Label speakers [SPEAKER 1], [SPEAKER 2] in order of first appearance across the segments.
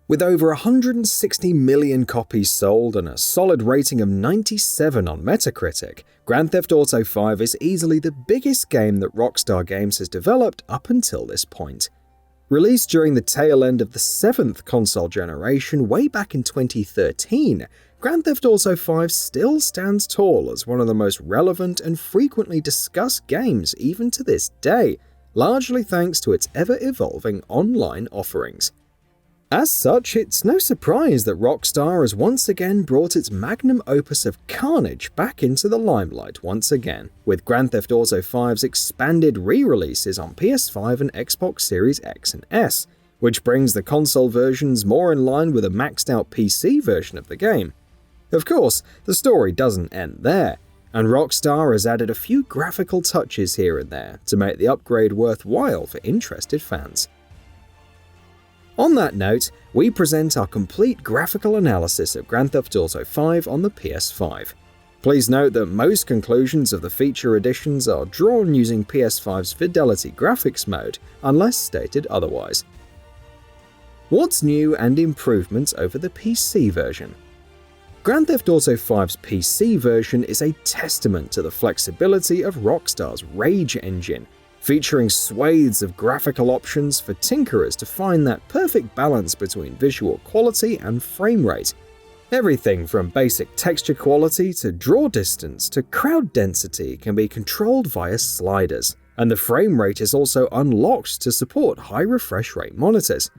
[SPEAKER 1] With over 160 million copies sold and a solid rating of 97 on Metacritic, Grand Theft Auto V is easily the biggest game that Rockstar Games has developed up until this point. Released during the tail end of the 7th console generation way back in 2013, Grand Theft Auto V still stands tall as one of the most relevant and frequently discussed games even to this day, largely thanks to its ever-evolving online offerings. As such, it's no surprise that Rockstar has once again brought its magnum opus of carnage back into the limelight once again, with Grand Theft Auto V's expanded re-releases on PS5 and Xbox Series X and S, which brings the console versions more in line with a maxed-out PC version of the game. Of course, the story doesn't end there, and Rockstar has added a few graphical touches here and there to make the upgrade worthwhile for interested fans. On that note, we present our complete graphical analysis of Grand Theft Auto V on the PS5. Please note that most conclusions of the feature additions are drawn using PS5's Fidelity Graphics mode, unless stated otherwise. What's new and improvements over the PC version? Grand Theft Auto V's PC version is a testament to the flexibility of Rockstar's Rage engine, featuring swathes of graphical options for tinkerers to find that perfect balance between visual quality and frame rate. Everything from basic texture quality to draw distance to crowd density can be controlled via sliders, and the frame rate is also unlocked to support high refresh rate monitors.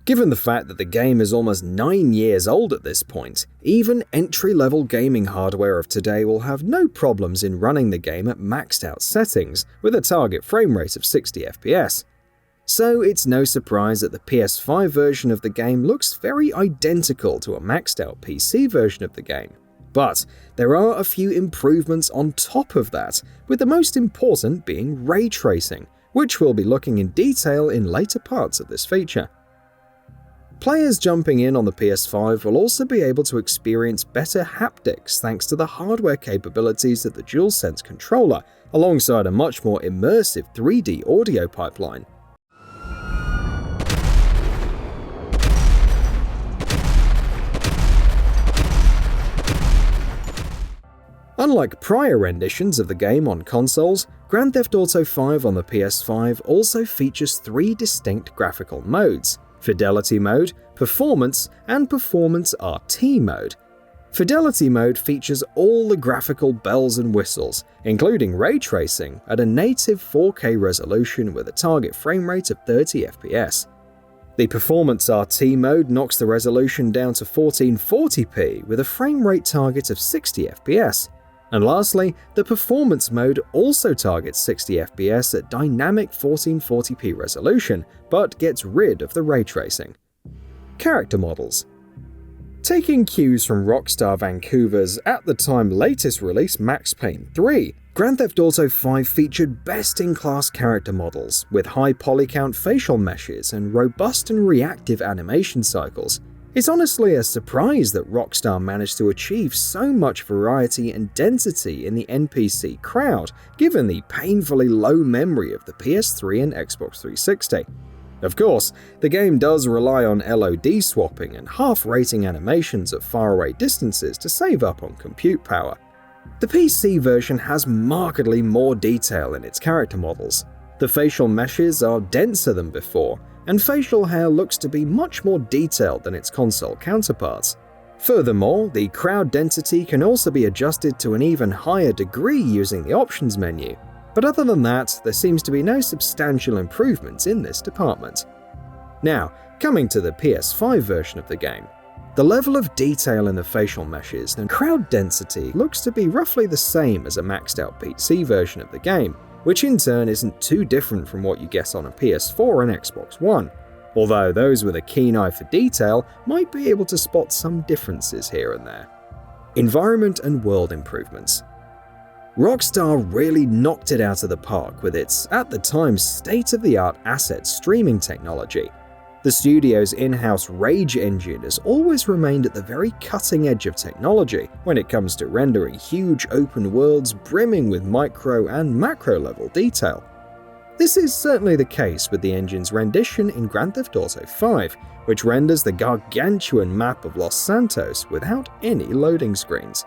[SPEAKER 1] Given the fact that the game is almost 9 years old at this point, even entry-level gaming hardware of today will have no problems in running the game at maxed-out settings with a target frame rate of 60 FPS. So it's no surprise that the PS5 version of the game looks very identical to a maxed-out PC version of the game. But there are a few improvements on top of that, with the most important being ray tracing, which we'll be looking in detail in later parts of this feature. Players jumping in on the PS5 will also be able to experience better haptics thanks to the hardware capabilities of the DualSense controller, alongside a much more immersive 3D audio pipeline. Unlike prior renditions of the game on consoles, Grand Theft Auto V on the PS5 also features 3 distinct graphical modes: Fidelity Mode, Performance, and Performance RT Mode. Fidelity Mode features all the graphical bells and whistles, including ray tracing at a native 4K resolution with a target frame rate of 30 FPS. The Performance RT Mode knocks the resolution down to 1440p with a frame rate target of 60 FPS. And lastly, the Performance Mode also targets 60 FPS at dynamic 1440p resolution, but gets rid of the ray tracing. Character models. Taking cues from Rockstar Vancouver's at the time latest release Max Payne 3, Grand Theft Auto V featured best-in-class character models with high polycount facial meshes and robust and reactive animation cycles. It's honestly a surprise that Rockstar managed to achieve so much variety and density in the NPC crowd, given the painfully low memory of the PS3 and Xbox 360. Of course, the game does rely on LOD swapping and half-rating animations at faraway distances to save up on compute power. The PC version has markedly more detail in its character models. The facial meshes are denser than before, and facial hair looks to be much more detailed than its console counterparts. Furthermore, the crowd density can also be adjusted to an even higher degree using the options menu, but other than that, there seems to be no substantial improvements in this department. Now, coming to the PS5 version of the game, the level of detail in the facial meshes and crowd density looks to be roughly the same as a maxed out PC version of the game, which in turn isn't too different from what you get on a PS4 and Xbox One, although those with a keen eye for detail might be able to spot some differences here and there. Environment and world improvements. Rockstar really knocked it out of the park with its, at the time, state-of-the-art asset streaming technology. The studio's in-house Rage engine has always remained at the very cutting edge of technology when it comes to rendering huge open worlds brimming with micro and macro level detail. This is certainly the case with the engine's rendition in Grand Theft Auto V, which renders the gargantuan map of Los Santos without any loading screens.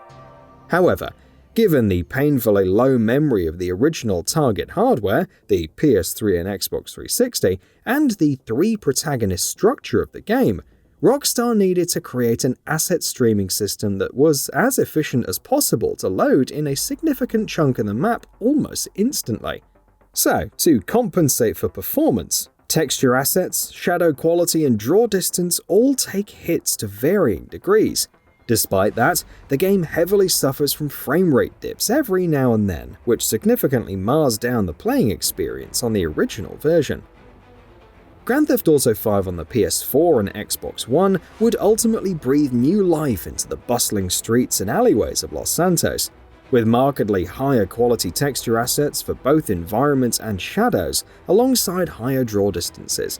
[SPEAKER 1] However, given the painfully low memory of the original target hardware, the PS3 and Xbox 360, and the three-protagonist structure of the game, Rockstar needed to create an asset streaming system that was as efficient as possible to load in a significant chunk of the map almost instantly. So, to compensate for performance, texture assets, shadow quality, and draw distance all take hits to varying degrees. Despite that, the game heavily suffers from frame rate dips every now and then, which significantly mars down the playing experience on the original version. Grand Theft Auto V on the PS4 and Xbox One would ultimately breathe new life into the bustling streets and alleyways of Los Santos, with markedly higher quality texture assets for both environments and shadows, alongside higher draw distances.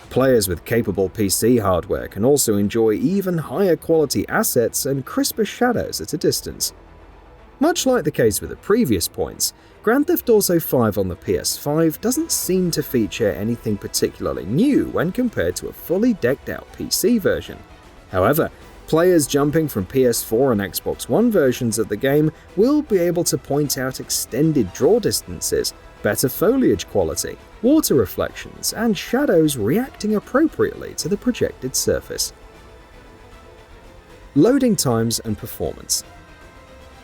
[SPEAKER 1] Players with capable PC hardware can also enjoy even higher quality assets and crisper shadows at a distance. Much like the case with the previous points, Grand Theft Auto V on the PS5 doesn't seem to feature anything particularly new when compared to a fully decked-out PC version. However, players jumping from PS4 and Xbox One versions of the game will be able to point out extended draw distances, better foliage quality, water reflections, and shadows reacting appropriately to the projected surface. Loading times and performance.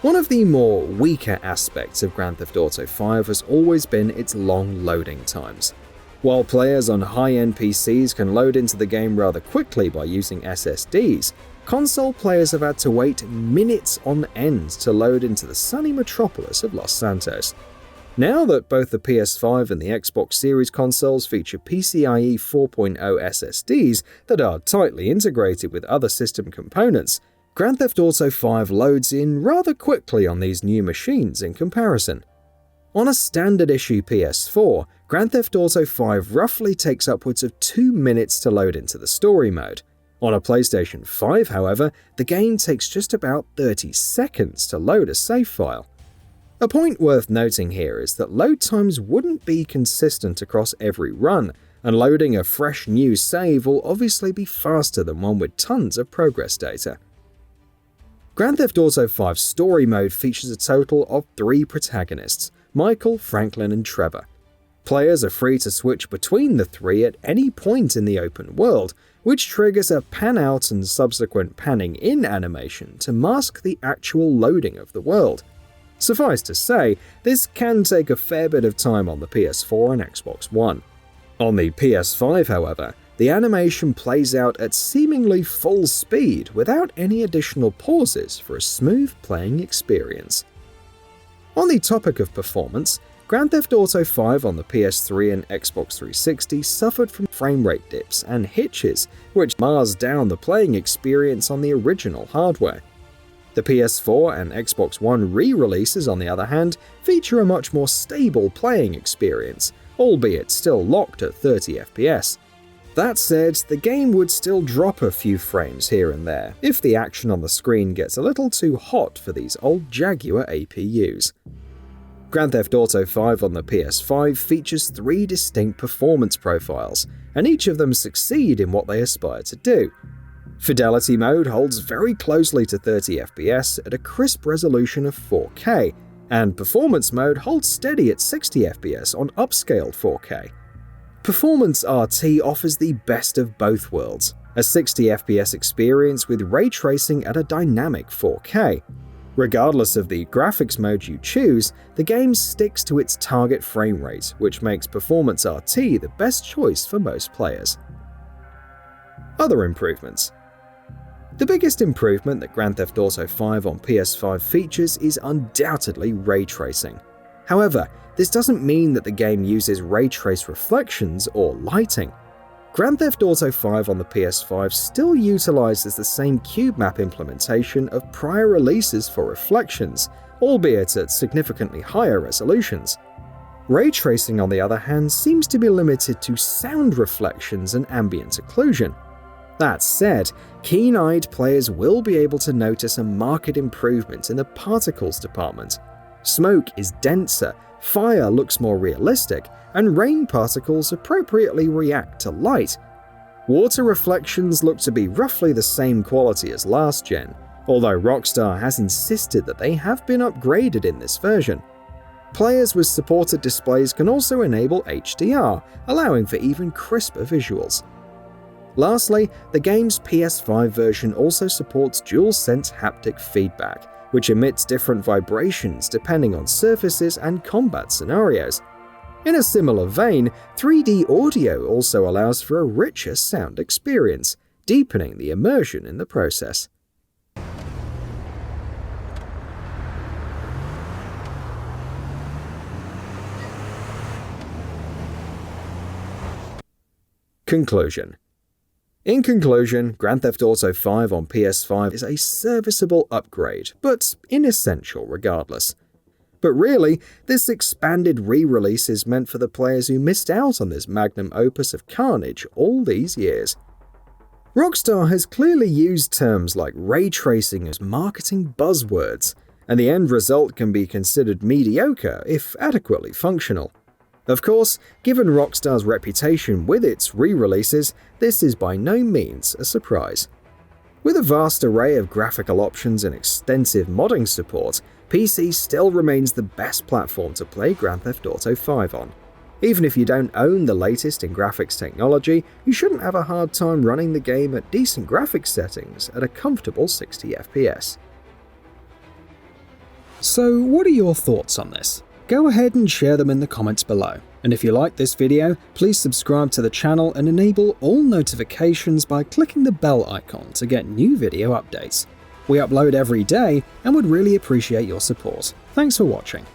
[SPEAKER 1] One of the more weaker aspects of Grand Theft Auto V has always been its long loading times. While players on high-end PCs can load into the game rather quickly by using SSDs, console players have had to wait minutes on end to load into the sunny metropolis of Los Santos. Now that both the PS5 and the Xbox Series consoles feature PCIe 4.0 SSDs that are tightly integrated with other system components, Grand Theft Auto V loads in rather quickly on these new machines in comparison. On a standard-issue PS4, Grand Theft Auto V roughly takes upwards of 2 minutes to load into the story mode. On a PlayStation 5, however, the game takes just about 30 seconds to load a save file. A point worth noting here is that load times wouldn't be consistent across every run, and loading a fresh new save will obviously be faster than one with tons of progress data. Grand Theft Auto V's story mode features a total of 3 protagonists: Michael, Franklin, and Trevor. Players are free to switch between the 3 at any point in the open world, which triggers a pan-out and subsequent panning-in animation to mask the actual loading of the world. Suffice to say, this can take a fair bit of time on the PS4 and Xbox One. On the PS5, however, the animation plays out at seemingly full speed without any additional pauses for a smooth playing experience. On the topic of performance, Grand Theft Auto V on the PS3 and Xbox 360 suffered from frame rate dips and hitches, which mars down the playing experience on the original hardware. The PS4 and Xbox One re-releases, on the other hand, feature a much more stable playing experience, albeit still locked at 30 FPS. That said, the game would still drop a few frames here and there if the action on the screen gets a little too hot for these old Jaguar APUs. Grand Theft Auto V on the PS5 features 3 distinct performance profiles, and each of them succeed in what they aspire to do. Fidelity mode holds very closely to 30 FPS at a crisp resolution of 4K, and performance mode holds steady at 60 FPS on upscaled 4K. Performance RT offers the best of both worlds, a 60 FPS experience with ray tracing at a dynamic 4K. Regardless of the graphics mode you choose, the game sticks to its target frame rate, which makes Performance RT the best choice for most players. Other improvements. The biggest improvement that Grand Theft Auto V on PS5 features is undoubtedly ray tracing. However, this doesn't mean that the game uses ray trace reflections or lighting. Grand Theft Auto V on the PS5 still utilizes the same cube map implementation of prior releases for reflections, albeit at significantly higher resolutions. Ray tracing, on the other hand, seems to be limited to sound reflections and ambient occlusion. That said, keen-eyed players will be able to notice a marked improvement in the particles department. Smoke is denser, fire looks more realistic, and rain particles appropriately react to light. Water reflections look to be roughly the same quality as last gen, although Rockstar has insisted that they have been upgraded in this version. Players with supported displays can also enable HDR, allowing for even crisper visuals. Lastly, the game's PS5 version also supports DualSense haptic feedback, which emits different vibrations depending on surfaces and combat scenarios. In a similar vein, 3D audio also allows for a richer sound experience, deepening the immersion in the process. Conclusion. In conclusion, Grand Theft Auto V on PS5 is a serviceable upgrade, but inessential regardless. But really, this expanded re-release is meant for the players who missed out on this magnum opus of carnage all these years. Rockstar has clearly used terms like ray tracing as marketing buzzwords, and the end result can be considered mediocre if adequately functional. Of course, given Rockstar's reputation with its re-releases, this is by no means a surprise. With a vast array of graphical options and extensive modding support, PC still remains the best platform to play Grand Theft Auto V on. Even if you don't own the latest in graphics technology, you shouldn't have a hard time running the game at decent graphics settings at a comfortable 60 FPS. So, what are your thoughts on this? Go ahead and share them in the comments below. And if you like this video, please subscribe to the channel and enable all notifications by clicking the bell icon to get new video updates. We upload every day and would really appreciate your support. Thanks for watching.